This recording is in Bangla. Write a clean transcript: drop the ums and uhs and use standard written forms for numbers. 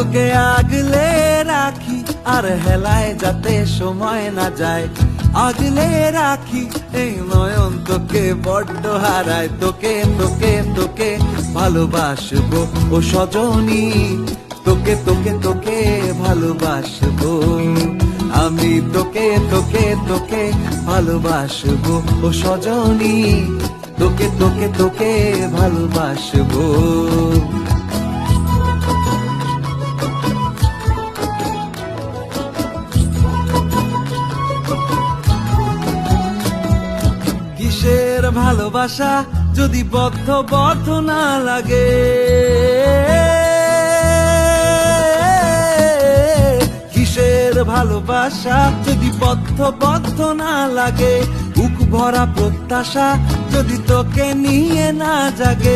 তোকে আগলে রাখি আর হেলায় যাতে সময় না যায়, আগলে রাখি এই নয়ন তোকে বড্ড হারায়। তোকে তোকে তোকে ভালোবাসবো ও সজনী, তোকে তোকে তোকে ভালোবাসবো আমি, তোকে তোকে তোকে ভালোবাসবো ও সজনী, তোকে তোকে তোকে ভালোবাসবো। কিসের ভালোবাসা যদি বদ্ধ না লাগে, কিসের ভালোবাসা যদি বদ্ধ না লাগে, বুক ভরা প্রত্যাশা যদি তোকে নিয়ে না জাগে।